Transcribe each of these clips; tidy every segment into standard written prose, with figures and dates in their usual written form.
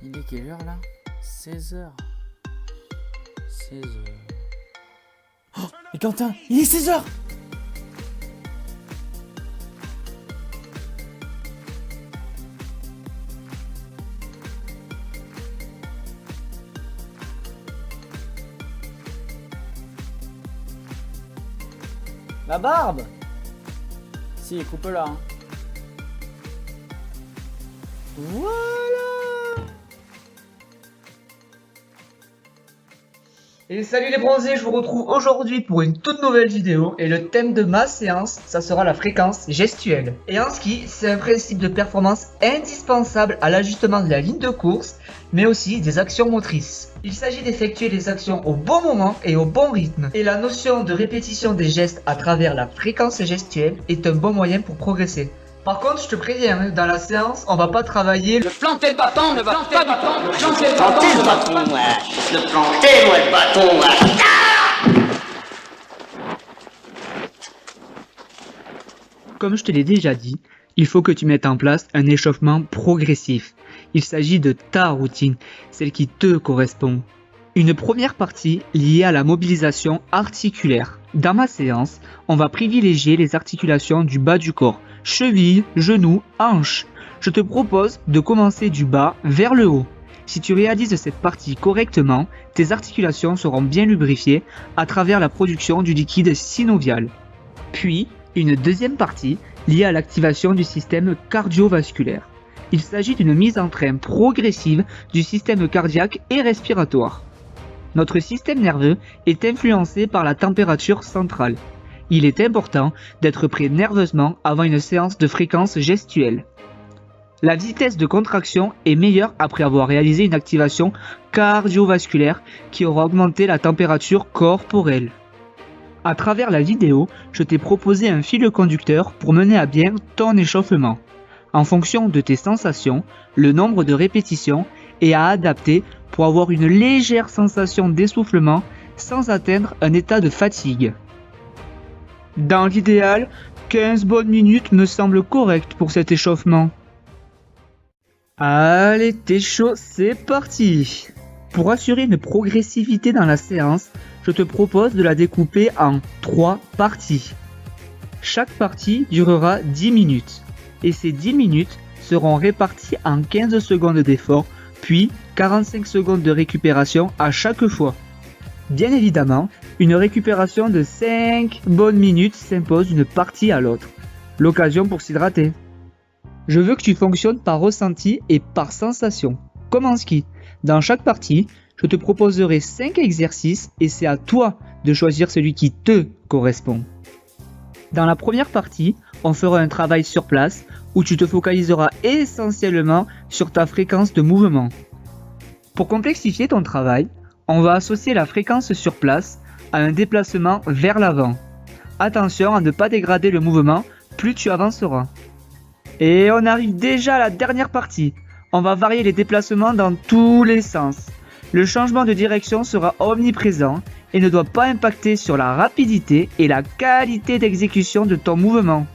Il est quelle heure là? 16h. 16h. Oh, mais Quentin, il est 16h. La barbe. Si, coupe-la. Hein. Voilà. Et salut les bronzés, je vous retrouve aujourd'hui pour une toute nouvelle vidéo et le thème de ma séance, ça sera la fréquence gestuelle. Et en ski, c'est un principe de performance indispensable à l'ajustement de la ligne de course, mais aussi des actions motrices. Il s'agit d'effectuer les actions au bon moment et au bon rythme. Et la notion de répétition des gestes à travers la fréquence gestuelle est un bon moyen pour progresser. Par contre, je te préviens, dans la séance, on va pas travailler le planter le bâton, ne va pas du tout, le planter le bâton, Le planter, moi, le bâton, Comme je te l'ai déjà dit, il faut que tu mettes en place un échauffement progressif. Il s'agit de ta routine, celle qui te correspond. Une première partie liée à la mobilisation articulaire. Dans ma séance, on va privilégier les articulations du bas du corps, chevilles, genoux, hanches. Je te propose de commencer du bas vers le haut. Si tu réalises cette partie correctement, tes articulations seront bien lubrifiées à travers la production du liquide synovial. Puis, une deuxième partie liée à l'activation du système cardiovasculaire. Il s'agit d'une mise en train progressive du système cardiaque et respiratoire. Notre système nerveux est influencé par la température centrale. Il est important d'être prêt nerveusement avant une séance de fréquence gestuelle. La vitesse de contraction est meilleure après avoir réalisé une activation cardiovasculaire qui aura augmenté la température corporelle. À travers la vidéo, je t'ai proposé un fil conducteur pour mener à bien ton échauffement. En fonction de tes sensations, le nombre de répétitions est à adapter pour avoir une légère sensation d'essoufflement sans atteindre un état de fatigue. Dans l'idéal, 15 bonnes minutes me semble correct pour cet échauffement. Allez, t'es chaud, c'est parti! Pour assurer une progressivité dans la séance, je te propose de la découper en 3 parties. Chaque partie durera 10 minutes et ces 10 minutes seront réparties en 15 secondes d'effort puis 45 secondes de récupération à chaque fois. Bien évidemment, une récupération de 5 bonnes minutes s'impose d'une partie à l'autre. L'occasion pour s'hydrater. Je veux que tu fonctionnes par ressenti et par sensation, comme en ski. Dans chaque partie, je te proposerai 5 exercices et c'est à toi de choisir celui qui te correspond. Dans la première partie, on fera un travail sur place où tu te focaliseras essentiellement sur ta fréquence de mouvement. Pour complexifier ton travail, on va associer la fréquence sur place à un déplacement vers l'avant. Attention à ne pas dégrader le mouvement, plus tu avanceras. Et on arrive déjà à la dernière partie. On va varier les déplacements dans tous les sens. Le changement de direction sera omniprésent et ne doit pas impacter sur la rapidité et la qualité d'exécution de ton mouvement.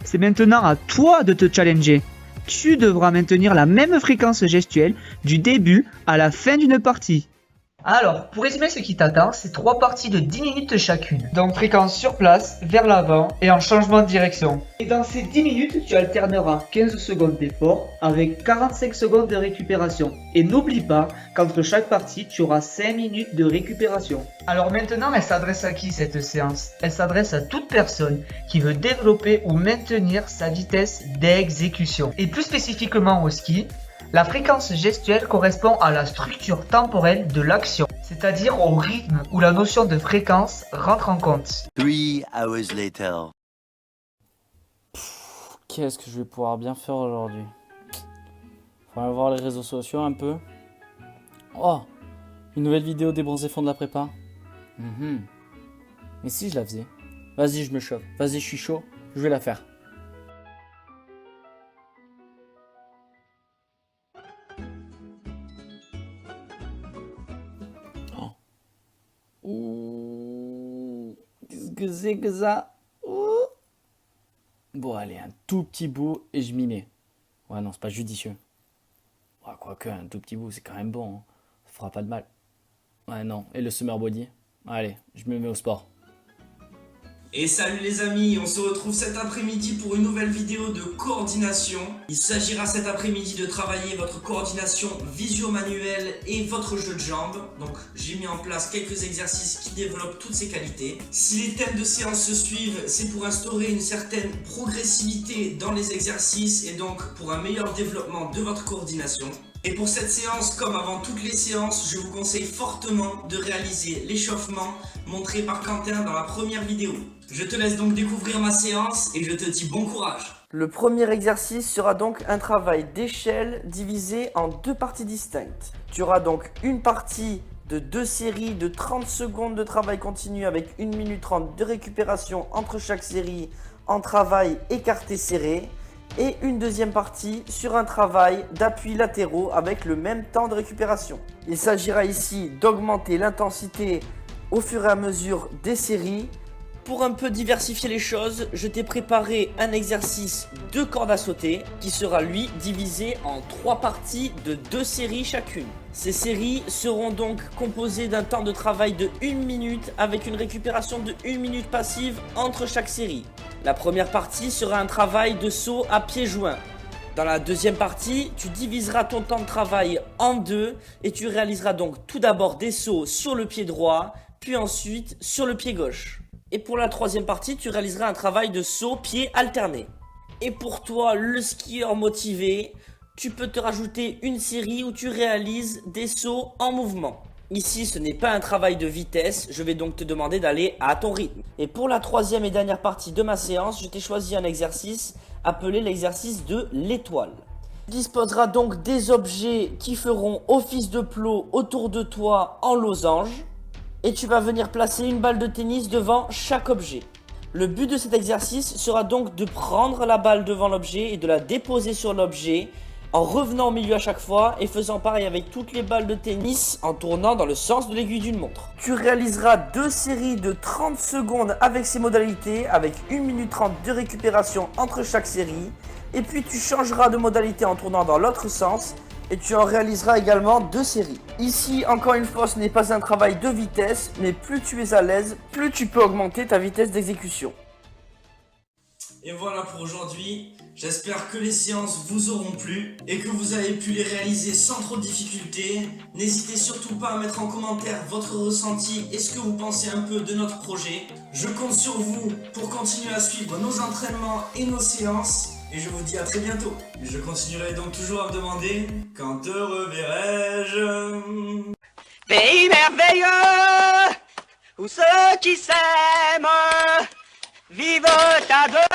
C'est maintenant à toi de te challenger. Tu devras maintenir la même fréquence gestuelle du début à la fin d'une partie. Alors, pour résumer ce qui t'attend, c'est 3 parties de 10 minutes chacune. Donc fréquence sur place, vers l'avant et en changement de direction. Et dans ces 10 minutes, tu alterneras 15 secondes d'effort avec 45 secondes de récupération. Et n'oublie pas qu'entre chaque partie, tu auras 5 minutes de récupération. Alors maintenant, elle s'adresse à qui cette séance? Elle s'adresse à toute personne qui veut développer ou maintenir sa vitesse d'exécution. Et plus spécifiquement au ski, la fréquence gestuelle correspond à la structure temporelle de l'action, c'est-à-dire au rythme où la notion de fréquence rentre en compte. 3 hours later. Qu'est-ce que je vais pouvoir bien faire aujourd'hui? Faut aller voir les réseaux sociaux un peu. Oh, une nouvelle vidéo des bronzés fonds de la prépa. Mais si je la faisais? Vas-y, je me chauffe. Vas-y, je suis chaud. Je vais la faire. Ouh, qu'est-ce que c'est que ça? Ouh. Bon, allez, un tout petit bout et je m'y mets. Ouais, non, c'est pas judicieux. Ouais, quoique, un tout petit bout, c'est quand même bon, hein. Ça fera pas de mal. Ouais, non. Et le summer body? Allez, je me mets au sport. Et salut les amis, on se retrouve cet après-midi pour une nouvelle vidéo de coordination. Il s'agira cet après-midi de travailler votre coordination visio-manuelle et votre jeu de jambes. Donc j'ai mis en place quelques exercices qui développent toutes ces qualités. Si les thèmes de séance se suivent, c'est pour instaurer une certaine progressivité dans les exercices et donc pour un meilleur développement de votre coordination. Et pour cette séance, comme avant toutes les séances, je vous conseille fortement de réaliser l'échauffement montré par Quentin dans la première vidéo. Je te laisse donc découvrir ma séance et je te dis bon courage. Le premier exercice sera donc un travail d'échelle divisé en deux parties distinctes. Tu auras donc une partie de 2 séries de 30 secondes de travail continu avec 1 minute 30 de récupération entre chaque série en travail écarté serré. Et une deuxième partie sur un travail d'appui latéraux avec le même temps de récupération. Il s'agira ici d'augmenter l'intensité au fur et à mesure des séries. Pour un peu diversifier les choses, je t'ai préparé un exercice de corde à sauter qui sera lui divisé en 3 parties de 2 séries chacune. Ces séries seront donc composées d'un temps de travail de 1 minute avec une récupération de 1 minute passive entre chaque série. La première partie sera un travail de saut à pieds joints. Dans la deuxième partie, tu diviseras ton temps de travail en deux et tu réaliseras donc tout d'abord des sauts sur le pied droit, puis ensuite sur le pied gauche. Et pour la troisième partie, tu réaliseras un travail de saut pied alterné. Et pour toi, le skieur motivé, tu peux te rajouter une série où tu réalises des sauts en mouvement. Ici, ce n'est pas un travail de vitesse, je vais donc te demander d'aller à ton rythme. Et pour la troisième et dernière partie de ma séance, je t'ai choisi un exercice appelé l'exercice de l'étoile. Tu disposeras donc des objets qui feront office de plot autour de toi en losange. Et tu vas venir placer une balle de tennis devant chaque objet. Le but de cet exercice sera donc de prendre la balle devant l'objet et de la déposer sur l'objet en revenant au milieu à chaque fois et faisant pareil avec toutes les balles de tennis en tournant dans le sens de l'aiguille d'une montre. Tu réaliseras 2 séries de 30 secondes avec ces modalités avec 1 minute 30 de récupération entre chaque série et puis tu changeras de modalité en tournant dans l'autre sens et tu en réaliseras également 2 séries. Ici, encore une fois, ce n'est pas un travail de vitesse, mais plus tu es à l'aise, plus tu peux augmenter ta vitesse d'exécution. Et voilà pour aujourd'hui, j'espère que les séances vous auront plu et que vous avez pu les réaliser sans trop de difficultés. N'hésitez surtout pas à mettre en commentaire votre ressenti et ce que vous pensez un peu de notre projet. Je compte sur vous pour continuer à suivre nos entraînements et nos séances. Et je vous dis à très bientôt. Je continuerai donc toujours à me demander quand te reverrai-je. Pays merveilleux, où ceux qui s'aiment vivent à deux.